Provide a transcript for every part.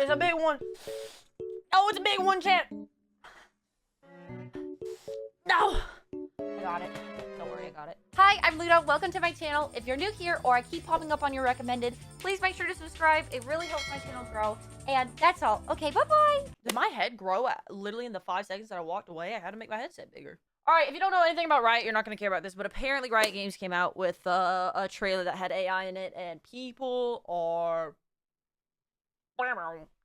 It's a big one. Oh, it's a big one, chat. No. I got it. Don't worry, I got it. Hi, I'm Ludo. Welcome to my channel. If you're new here or I keep popping up on your recommended, please make sure to subscribe. It really helps my channel grow. And that's all. Okay, bye-bye. Did my head grow literally in the 5 seconds that I walked away? I had to make my headset bigger. Alright, if you don't know anything about Riot, you're not going to care about this, but apparently Riot Games came out with a trailer that had AI in it, and people are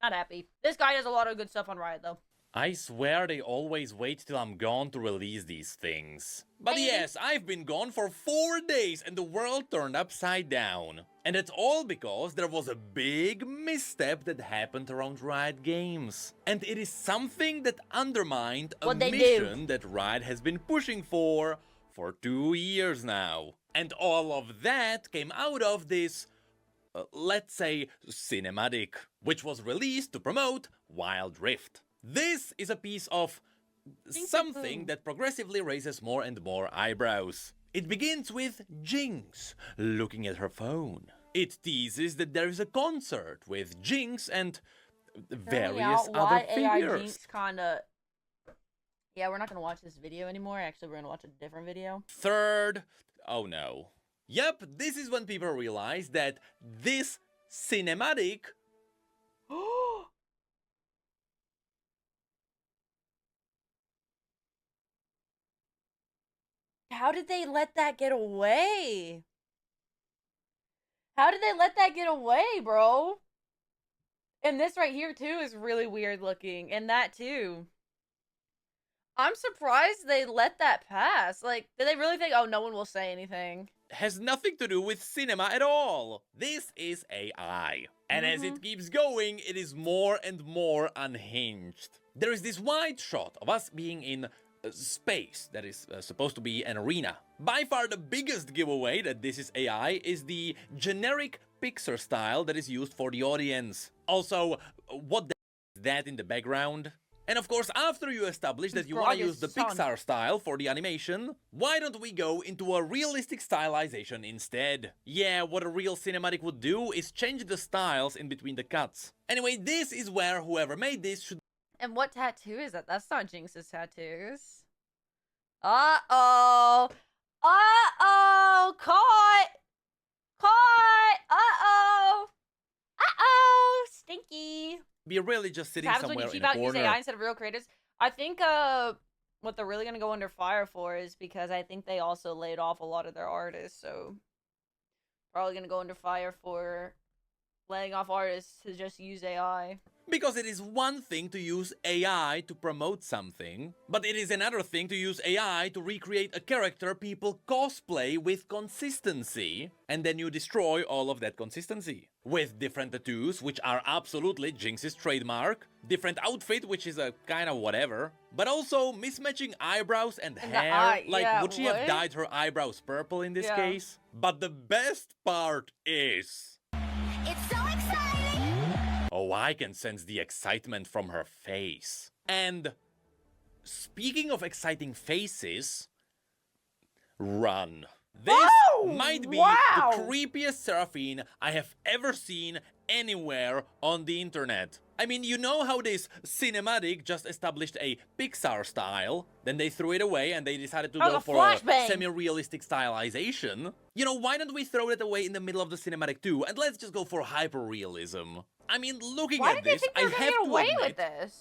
not happy. This guy does a lot of good stuff on Riot, though. I swear they always wait till I'm gone to release these things. But yes, I've been gone for 4 days and the world turned upside down. And it's all because there was a big misstep that happened around Riot Games. And it is something that undermined a mission that Riot has been pushing for 2 years now. And all of that came out of this, let's say, cinematic, which was released to promote Wild Rift. This is a piece of something that progressively raises more and more eyebrows. It begins with Jinx looking at her phone. It teases that there is a concert with Jinx and various other figures. Jinx kinda... Yeah, we're not gonna watch this video anymore. Actually, we're gonna watch a different video. Third... Oh no. Yep, this is when people realize that this cinematic... How did they let that get away? How did they let that get away, bro? And this right here, too, is really weird looking. And that, too. I'm surprised they let that pass. Like, did they really think, oh, no one will say anything? Has nothing to do with cinema at all. This is AI. And as it keeps going, it is more and more unhinged. There is this wide shot of us being in space that is supposed to be an arena. By far the biggest giveaway that this is AI is the generic Pixar style that is used for the audience. Also, what the is that in the background? And of course, after you establish that you want to use the Pixar style for the animation, why don't we go into a realistic stylization instead? Yeah, what a real cinematic would do is change the styles in between the cuts. Anyway, this is where whoever made this should... And what tattoo is that? That's not Jinx's tattoos. Uh-oh. Uh-oh. Caught. Caught. Uh-oh. Uh-oh. Stinky. be really just sitting somewhere when you keep in a out corner. use AI instead of real creators. I think what they're really gonna go under fire for is because I think they also laid off a lot of their artists, so probably gonna go under fire for laying off artists to just use AI. Because it is one thing to use AI to promote something, but it is another thing to use AI to recreate a character people cosplay with consistency, and then you destroy all of that consistency. With different tattoos, which are absolutely Jinx's trademark, different outfit, which is a kind of whatever, but also mismatching eyebrows and hair. Would she have dyed her eyebrows purple in this case? But the best part is... It's so exciting! Oh, I can sense the excitement from her face. And speaking of exciting faces, run. This might be the creepiest Seraphine I have ever seen anywhere on the internet. I mean, you know how this cinematic just established a Pixar style, then they threw it away and they decided to go for a semi-realistic stylization? You know, why don't we throw it away in the middle of the cinematic too, and let's just go for hyper-realism? I mean, looking at this, I have to admit,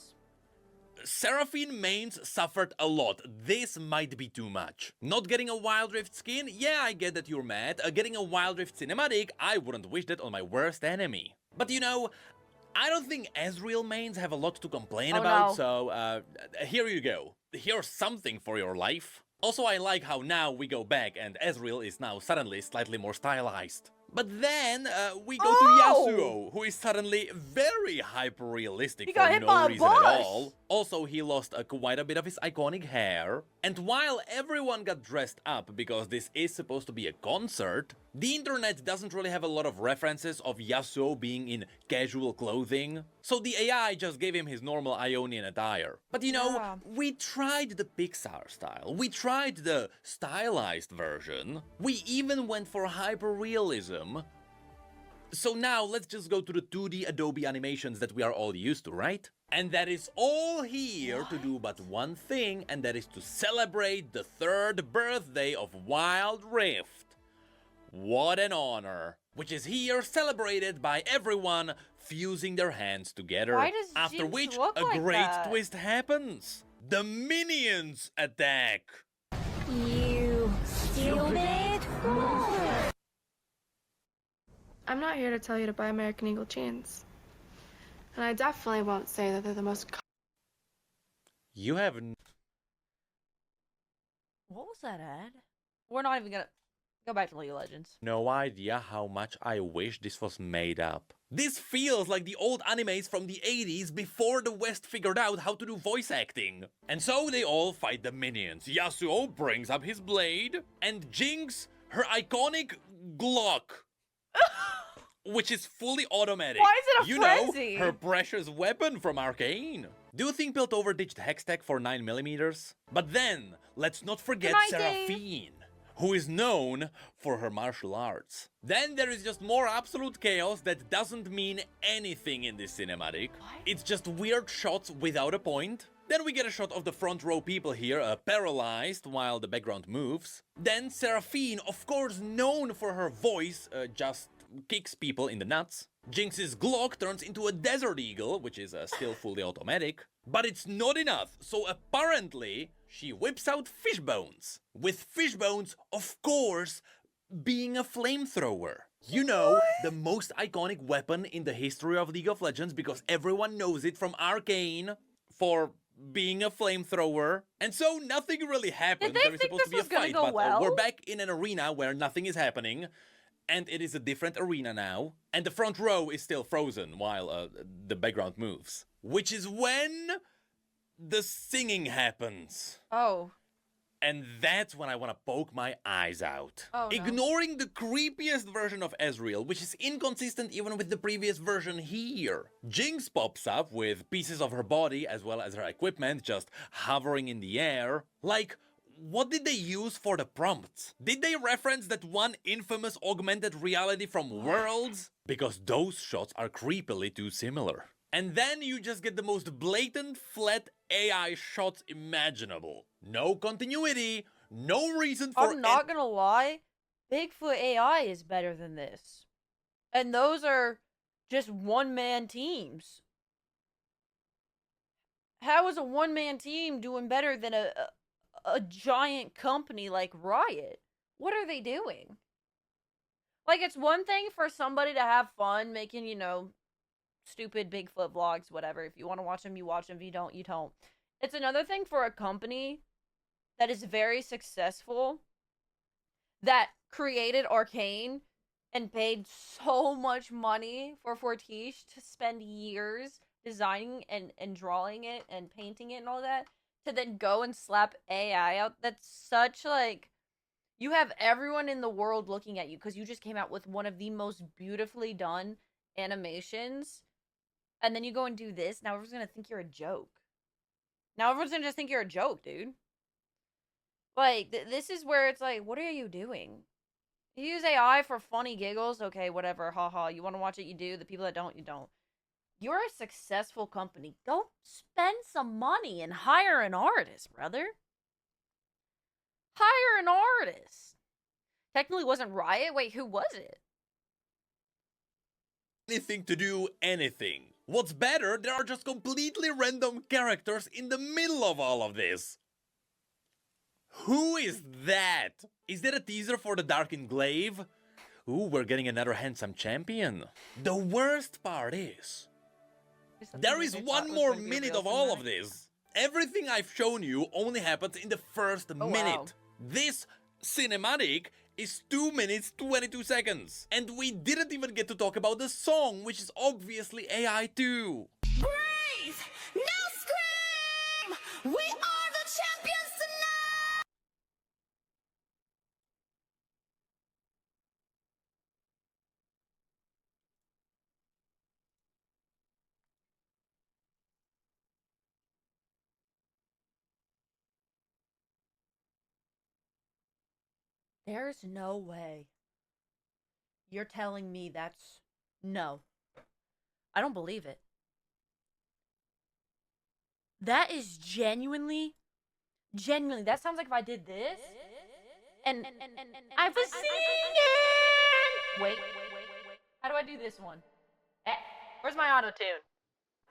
Seraphine mains suffered a lot. This might be too much. Not getting a Wild Rift skin? Yeah, I get that you're mad. Getting a Wild Rift cinematic? I wouldn't wish that on my worst enemy. But you know, I don't think Ezreal mains have a lot to complain about, so here you go. Here's something for your life. Also, I like how now we go back and Ezreal is now suddenly slightly more stylized. But then we go to Yasuo, who is suddenly very hyper-realistic for no reason at all. Also, he lost quite a bit of his iconic hair. And while everyone got dressed up because this is supposed to be a concert, the internet doesn't really have a lot of references of Yasuo being in casual clothing. So the AI just gave him his normal Ionian attire. But you know, we tried the Pixar style. We tried the stylized version. We even went for hyper-realism. So now let's just go to the 2D Adobe animations that we are all used to, right? And that is all here to do but one thing, and that is to celebrate the 3rd birthday of Wild Rift. What an honor! Which is here celebrated by everyone fusing their hands together. Why does After Jinx which look a like great that? twist happens. The minions attack. You stupid fool! I'm not here to tell you to buy American Eagle jeans. And I definitely won't say that they're the most You have What was that ad? We're not even gonna go back to League of Legends. no idea how much I wish this was made up. This feels like the old animes from the 80s before the West figured out how to do voice acting. And so they all fight the minions. Yasuo brings up his blade, and Jinx her iconic Glock. Which is fully automatic. Why is it a You frenzy? know, her precious weapon from Arcane. Do you think Piltover ditched Hextech for 9mm? But then, let's not forget Good night, Dave. Seraphine, who is known for her martial arts. Then there is just more absolute chaos that doesn't mean anything in this cinematic. What? It's just weird shots without a point. Then we get a shot of the front row people here paralyzed while the background moves. Then Seraphine, of course known for her voice, just kicks people in the nuts. Jinx's Glock turns into a Desert Eagle, which is still fully automatic. But it's not enough, so apparently she whips out fish bones. With fish bones, of course, being a flamethrower. You know, the most iconic weapon in the history of League of Legends because everyone knows it from Arcane for being a flamethrower. And so nothing really happens. they There is think supposed to this be a was gonna fight, go but well? we're back in an arena where nothing is happening. And it is a different arena now. And the front row is still frozen while the background moves. Which is when the singing happens. Oh. And that's when I want to poke my eyes out. Oh, no. Ignoring the creepiest version of Ezreal, which is inconsistent even with the previous version here. Jinx pops up with pieces of her body as well as her equipment just hovering in the air. Like, what did they use for the prompts? Did they reference that one infamous augmented reality from Worlds? Because those shots are creepily too similar. And then you just get the most blatant flat AI shots imaginable. No continuity, no reason for I'm not gonna lie, Bigfoot AI is better than this. And those are just one-man teams. How is a one-man team doing better than a giant company like Riot? What are they doing? Like, it's one thing for somebody to have fun making, you know, stupid Bigfoot vlogs, whatever. If you want to watch them, you watch them. If you don't, you don't. It's another thing for a company that is very successful, that created Arcane and paid so much money for Fortiche to spend years designing and drawing it and painting it and all that, to then go and slap AI out. That's such, like, you have everyone in the world looking at you because you just came out with one of the most beautifully done animations, and then you go and do this. Now everyone's gonna think you're a joke. Now everyone's gonna just think you're a joke, dude. Like, this is where it's like, what are you doing? You use AI for funny giggles, okay, whatever, haha. You want to watch it, you do. The people that don't, you don't. You're a successful company. Go spend some money and hire an artist, brother. Hire an artist. Technically wasn't Riot. Wait, who was it? anything to do anything. What's better, there are just completely random characters in the middle of all of this. Who is that? Is that a teaser for the Dark Enclave? Ooh, we're getting another handsome champion. The worst part is, there is one more minute of all of this. Everything I've shown you only happens in the first minute. Wow. This cinematic is 2 minutes 22 seconds. And we didn't even get to talk about the song, which is obviously AI too. Breathe! Now scream! We are the champions tonight! There's no way. You're telling me that's No. I don't believe it. That is genuinely, that sounds like if I did this, and I was singing! Wait. How do I do this one? Where's my auto-tune?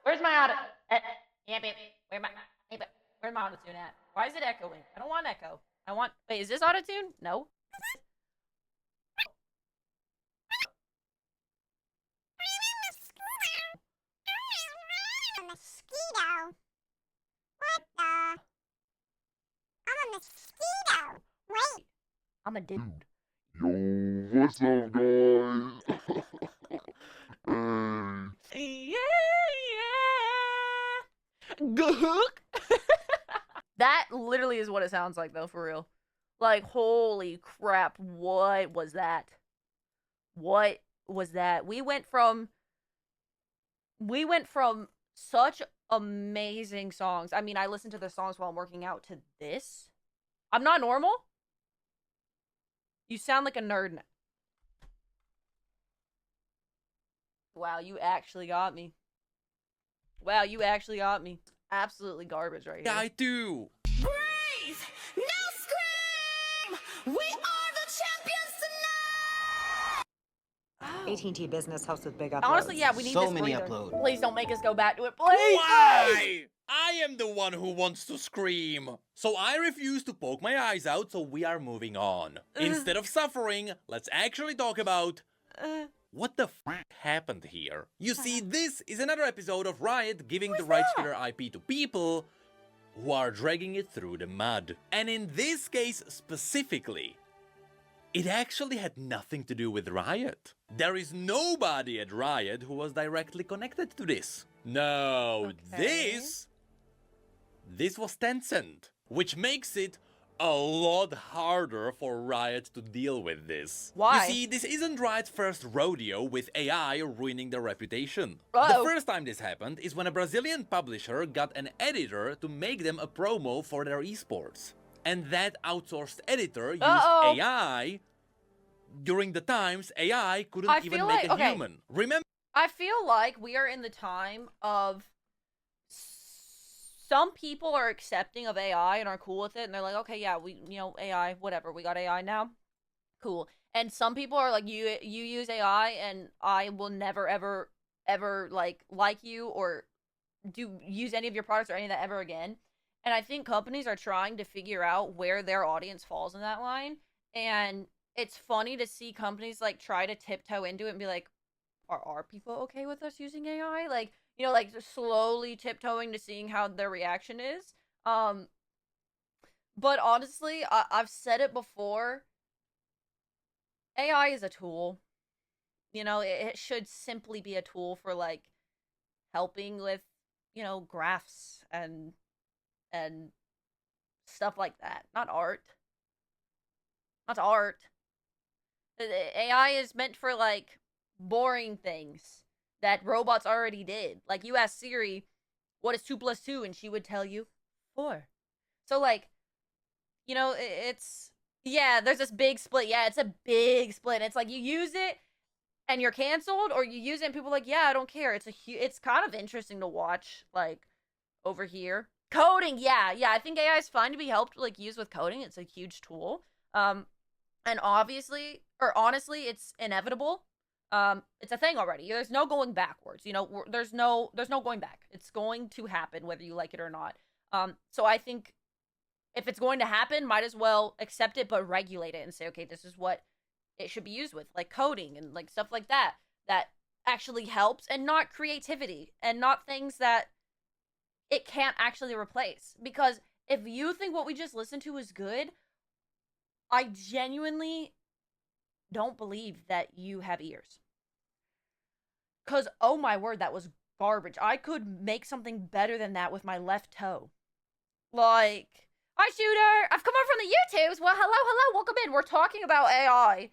Where's my auto? Where's my auto-tune at? Why is it echoing? I don't want echo. Wait, is this auto-tune? No. Mosquito. What the? I'm a mosquito. Wait. I'm a dude. Yo, what's up, guys? Hey. Gook. That literally is what it sounds like, though, for real. Like, holy crap, what was that? What was that? We went from such amazing songs. I mean, I listen to the songs while I'm working out to this. I'm not normal. You sound like a nerd now. Wow, you actually got me. Wow, you actually got me. Absolutely garbage right here. Yeah, I do. Brave! No scream! We are the champions tonight! Oh. AT&T Business helps with big uploads. Honestly, yeah, we need So this many breather. upload. Please don't make us go back to it. Please! Why? I am the one who wants to scream. So I refuse to poke my eyes out, so we are moving on. Instead of suffering, let's actually talk about what the f happened here. You see, this is another episode of Riot giving the rights to their IP to people who are dragging it through the mud. And in this case specifically, it actually had nothing to do with Riot. There is nobody at Riot who was directly connected to this. No, Okay. this was Tencent, which makes it a lot harder for Riot to deal with this. Why? You see, this isn't Riot's first rodeo with AI ruining their reputation. Uh-oh. The first time this happened is when a Brazilian publisher got an editor to make them a promo for their esports. And that outsourced editor used Uh-oh. AI during the times AI couldn't I even feel make like- a okay. human. Remember? I feel like we are in the time of some people are accepting of AI and are cool with it, and they're like, okay, yeah, AI, whatever, we got AI now, cool. And some people are like, you use AI, and I will never ever like you or use any of your products or any of that ever again. And I think companies are trying to figure out where their audience falls in that line, and it's funny to see companies like try to tiptoe into it and be like, are people okay with us using AI? Like, like slowly tiptoeing to seeing how their reaction is. But honestly, I've said it before. AI is a tool. It should simply be a tool for like helping with, graphs and stuff like that. Not art. Not art. AI is meant for like boring things that robots already did. Like, you ask Siri, what is 2 + 2? And she would tell you 4. So, like, it's, yeah, there's this big split. Yeah, it's a big split. It's like, you use it and you're canceled, or you use it and people are like, yeah, I don't care. It's kind of interesting to watch, like, over here. Coding, yeah, I think AI is fine to be helped, like, use with coding. It's a huge tool. And honestly, it's inevitable. It's a thing already. There's no going backwards. There's no going back. It's going to happen whether you like it or not. So I think if it's going to happen, might as well accept it, but regulate it and say, okay, this is what it should be used with, like coding and like stuff like that actually helps, and not creativity and not things that it can't actually replace. Because if you think what we just listened to is good, I genuinely don't believe that you have ears. Because, oh my word, that was garbage. I could make something better than that with my left toe. Like, hi, Shooter! I've come over from the YouTubes! Well, hello, welcome in. We're talking about AI.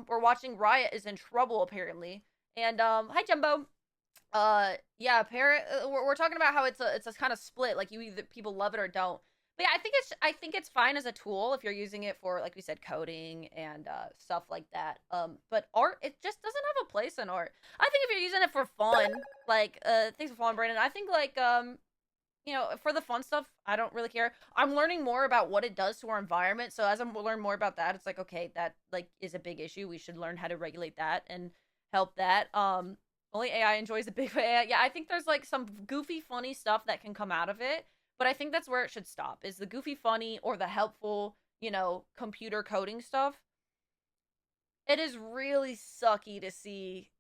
We're watching Riot is in trouble, apparently. And, hi, Jumbo. Yeah, we're talking about how it's a kind of split. Like, you either people love it or don't. But yeah, I think it's fine as a tool if you're using it for, like we said, coding and stuff like that. But art, it just doesn't have a place in art. I think if you're using it for fun, like thanks for following, Brandon. I think like you know, for the fun stuff, I don't really care. I'm learning more about what it does to our environment. So as I learn more about that, it's like, okay, that like is a big issue. We should learn how to regulate that and help that. Only AI enjoys a big AI. Yeah, I think there's like some goofy, funny stuff that can come out of it, but I think that's where it should stop. Is the goofy, funny, or the helpful, you know, computer coding stuff. It is really sucky to see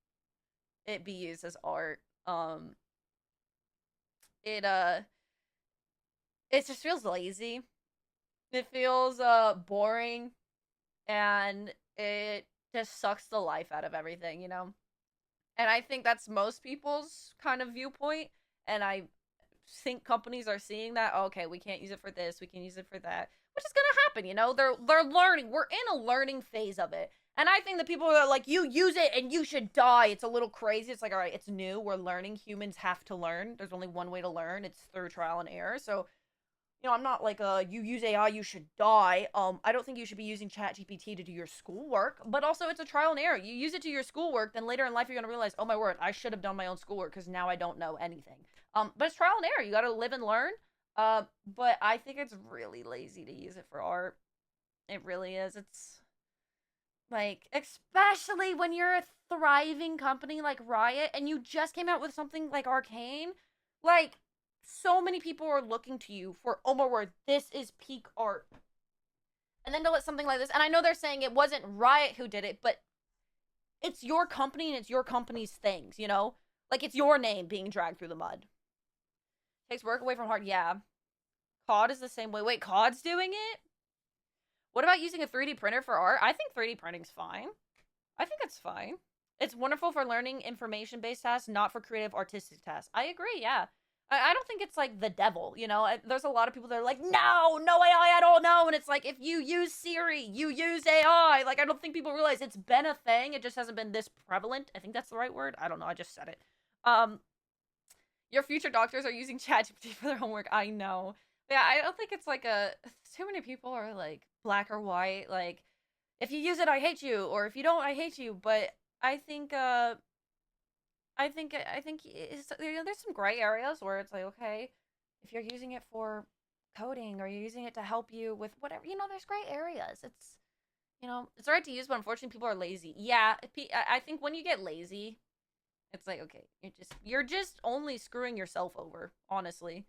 it be used as art. It it just feels lazy. It feels boring, and it just sucks the life out of everything, you know? And I think that's most people's kind of viewpoint, and I think companies are seeing that. Oh, okay, we can't use it for this, we can use it for that, which is gonna happen, you know? They're learning. We're in a learning phase of it. And I think the people are like, you use it and you should die. It's a little crazy. It's like, all right, it's new. We're learning. Humans have to learn. There's only one way to learn. It's through trial and error. So, you know, I'm not like, you use AI, you should die. I don't think you should be using ChatGPT to do your schoolwork, but also it's a trial and error. You use it to your schoolwork, then later in life you're gonna realize, oh my word, I should have done my own schoolwork because now I don't know anything. But it's trial and error. You gotta live and learn. But I think it's really lazy to use it for art. It really is. It's like, especially when you're a thriving company like Riot and you just came out with something like Arcane, like, so many people are looking to you for, oh my word, this is peak art. And then to let something like this, and I know they're saying it wasn't Riot who did it, but it's your company and it's your company's things, you know? Like, it's your name being dragged through the mud. Takes work away from heart, yeah. COD is the same way. Wait, COD's doing it? What about using a 3D printer for art? I think 3D printing's fine. I think it's fine. It's wonderful for learning information-based tasks, not for creative artistic tasks. I agree, yeah. I don't think it's like the devil, you know? There's a lot of people that are like, no AI at all, no. And it's like, if you use Siri, you use AI. Like, I don't think people realize it's been a thing. It just hasn't been this prevalent. I think that's the right word. I don't know. I just said it. Your future doctors are using ChatGPT for their homework. I know. But yeah, I don't think it's like too many people are like black or white. Like, if you use it, I hate you. Or if you don't, I hate you. But I think, I think it's, you know, there's some gray areas where it's like, okay, if you're using it for coding or you're using it to help you with whatever, you know, there's gray areas. It's, you know, it's right to use, but unfortunately people are lazy. Yeah, I think when you get lazy, it's like, okay, you're just only screwing yourself over, honestly.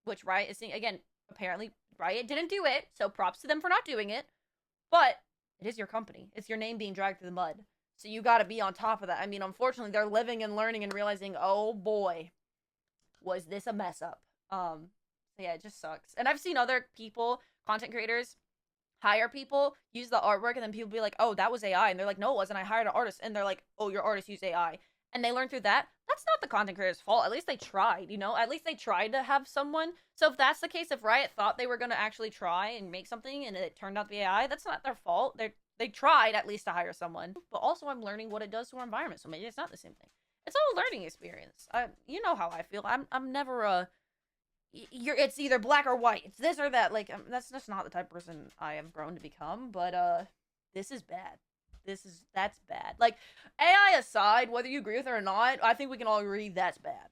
Which Riot is seeing, again, apparently Riot didn't do it, so props to them for not doing it, but it is your company. It's your name being dragged through the mud. So you gotta be on top of that. I mean, unfortunately, they're living and learning and realizing, oh boy, was this a mess up. So yeah, it just sucks. And I've seen other people, content creators, hire people, use the artwork, and then people be like, oh, that was AI. And they're like, no, it wasn't. I hired an artist. And they're like, oh, your artist used AI. And they learn through that. That's not the content creator's fault. At least they tried, you know? At least they tried to have someone. So if that's the case, if Riot thought they were going to actually try and make something and it turned out to be AI, that's not their fault. They tried at least to hire someone. But also I'm learning what it does to our environment. So maybe it's not the same thing. It's all a learning experience. You know how I feel. I'm never it's either black or white. It's this or that. Like, that's just not the type of person I have grown to become. But this is bad. That's bad. Like, AI aside, whether you agree with it or not, I think we can all agree that's bad.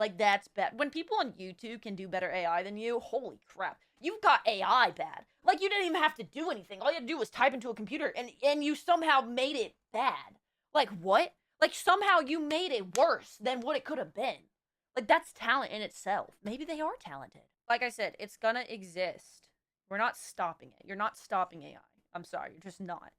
Like, that's bad. When people on YouTube can do better AI than you, holy crap. You've got AI bad. Like, you didn't even have to do anything. All you had to do was type into a computer, and you somehow made it bad. Like, what? Like, somehow you made it worse than what it could have been. Like, that's talent in itself. Maybe they are talented. Like I said, it's gonna exist. We're not stopping it. You're not stopping AI. I'm sorry, you're just not.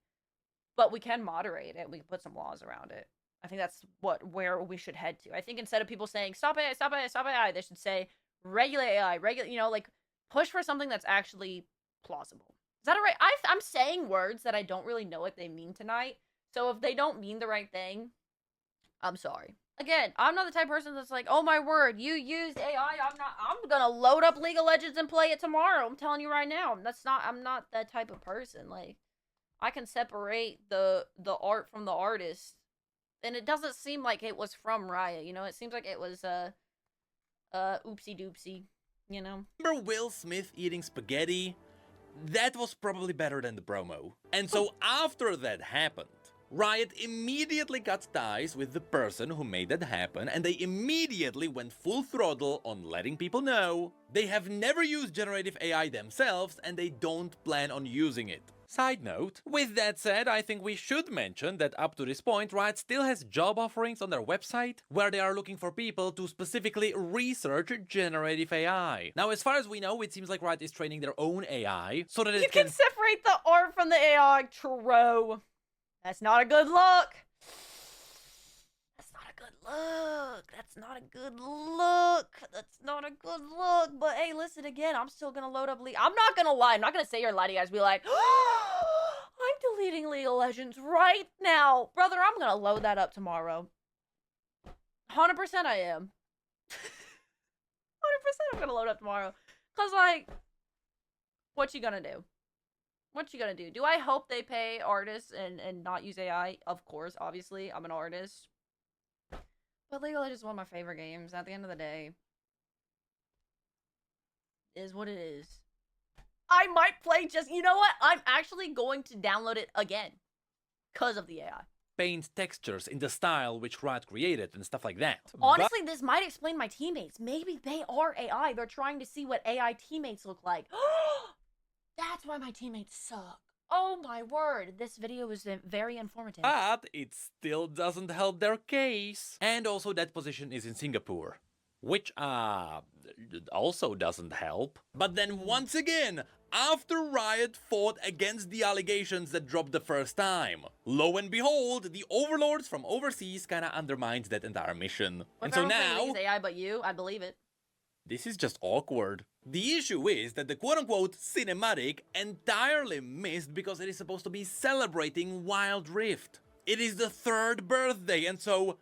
But we can moderate it. We can put some laws around it. I think that's where we should head to. I think instead of people saying, stop AI, stop AI, stop AI, they should say, regulate AI, you know, like, push for something that's actually plausible. Is that all right? I'm saying words that I don't really know what they mean tonight. So if they don't mean the right thing, I'm sorry. Again, I'm not the type of person that's like, oh my word, you used AI, I'm gonna load up League of Legends and play it tomorrow. I'm telling you right now. I'm not that type of person. Like, I can separate the art from the artist. And it doesn't seem like it was from Riot, you know? It seems like it was, oopsie doopsie. you know? Remember Will Smith eating spaghetti? That was probably better than the promo. And so after that happened, Riot immediately cut ties with the person who made that happen, and they immediately went full throttle on letting people know they have never used generative AI themselves and they don't plan on using it. Side note, with that said, I think we should mention that up to this point, Riot still has job offerings on their website where they are looking for people to specifically research generative AI. Now, as far as we know, it seems like Riot is training their own AI so that You it can separate the art from the AI, true. That's not a good look. That's not a good look. That's not a good look. That's not a good look. But hey, listen again. I'm still gonna load up League. I'm not gonna lie. I'm not gonna sit here and lie to you guys. Be like, I'm deleting League of Legends right now, brother. I'm gonna load that up tomorrow. 100% I am. 100% I'm gonna load up tomorrow. Cause like, what you gonna do? What you gonna do? Do I hope they pay artists and not use AI? Of course, obviously. I'm an artist. But League of Legends is one of my favorite games. At the end of the day, is what it is. I might play just... You know what? I'm actually going to download it again. Because of the AI. paint textures in the style which Riot created and stuff like that. Honestly, this might explain my teammates. Maybe they are AI. They're trying to see what AI teammates look like. That's why my teammates suck. Oh my word, this video was very informative. But it still doesn't help their case. And also that position is in Singapore, which also doesn't help. But then once again, after Riot fought against the allegations that dropped the first time, lo and behold, the overlords from overseas kinda undermined that entire mission. What And if so everyone now... believes AI but you? I believe it. This is just awkward. The issue is that the quote-unquote cinematic entirely missed because it is supposed to be celebrating Wild Rift. It is the 3rd birthday, and so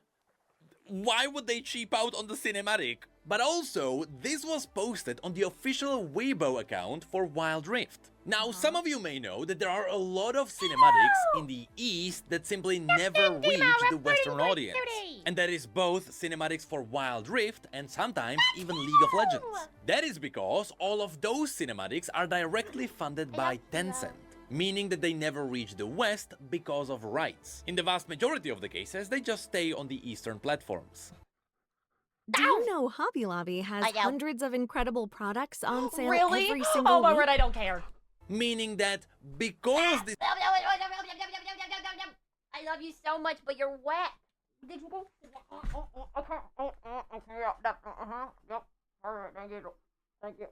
why would they cheap out on the cinematic? But also, this was posted on the official Weibo account for Wild Rift. Now, some of you may know that there are a lot of cinematics in the East that simply never reach the Western audience. And that is both cinematics for Wild Rift and sometimes even League of Legends. That is because all of those cinematics are directly funded by Tencent, meaning that they never reach the West because of rights. In the vast majority of the cases, they just stay on the Eastern platforms. Do you know Hobby Lobby has I know. hundreds of incredible products on sale Really? every single Oh my week? word, I don't care. Meaning that because this I love you so much, but you're wet. Did you go? Okay. Yep. All right. Thank you. Thank you.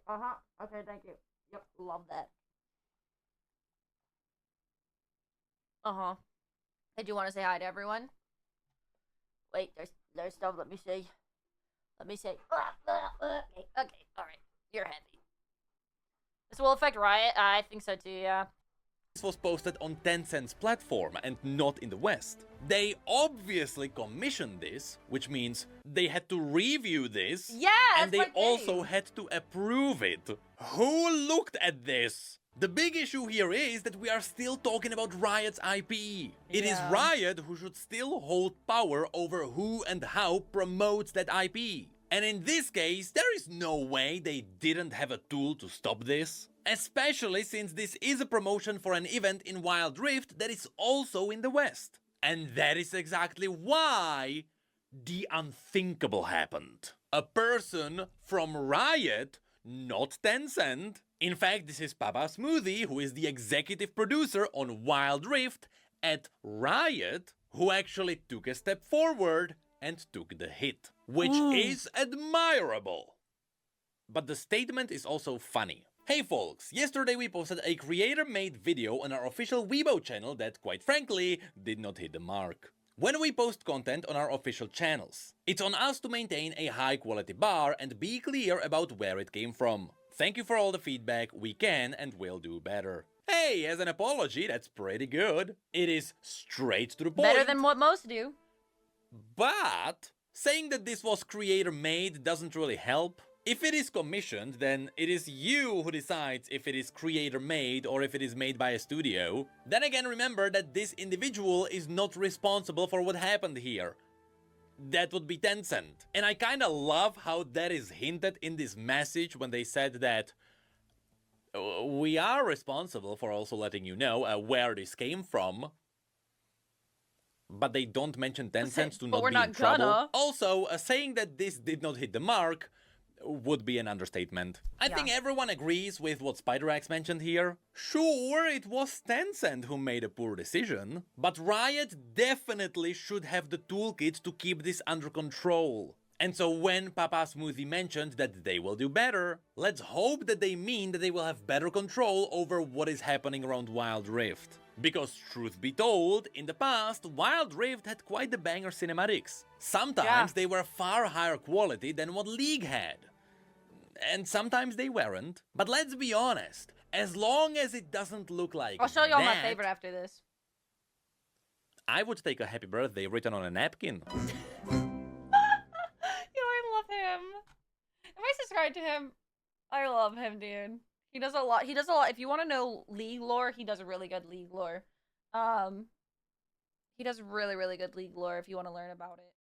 Okay. Thank you. Yep. Love that. Did you want to say hi to everyone? Wait. There's stuff. Let me see. Okay. All right. You're happy. This will affect Riot. I think so too, yeah. This was posted on Tencent's platform and not in the West. They obviously commissioned this, which means they had to review this, Yeah, and they that's my also thing. had to approve it. Who looked at this? The big issue here is that we are still talking about Riot's IP. It is Yeah. Riot who should still hold power over who and how promotes that IP. And in this case, there is no way they didn't have a tool to stop this. Especially since this is a promotion for an event in Wild Rift that is also in the West. And that is exactly why the unthinkable happened. A person from Riot, not Tencent. In fact, this is Papa Smoothie, who is the executive producer on Wild Rift at Riot, who actually took a step forward and took the hit, which is admirable. But the statement is also funny. Hey folks, yesterday we posted a creator-made video on our official Weibo channel that, quite frankly, did not hit the mark. When we post content on our official channels, it's on us to maintain a high-quality bar and be clear about where it came from. Thank you for all the feedback, we can and will do better. Hey, as an apology, that's pretty good. It is straight to the point. Better than what most do. But saying that this was creator-made doesn't really help. If it is commissioned, then it is you who decides if it is creator-made or if it is made by a studio. Then again, remember that this individual is not responsible for what happened here. that would be Tencent. And I kinda love how that is hinted in this message when they said that we are responsible for also letting you know where this came from. But they don't mention Tencent to But not we're be not in trouble. gonna. Also, saying that this did not hit the mark would be an understatement. I think everyone agrees with what SpiderX mentioned here. Sure, it was Tencent who made a poor decision, but Riot definitely should have the toolkit to keep this under control. And so when Papa Smoothie mentioned that they will do better, let's hope that they mean that they will have better control over what is happening around Wild Rift. Because truth be told, in the past, Wild Rift had quite the banger cinematics. Sometimes they were far higher quality than what League had. And sometimes they weren't. But let's be honest, as long as it doesn't look like I'll show you all my that, favorite after this. I would take a happy birthday written on a napkin. Yo, I love him. Am I subscribed to him? I love him, dude. He does a lot. He does a lot. If you want to know League lore, he does a really good League lore. He does really, really good League lore if you want to learn about it.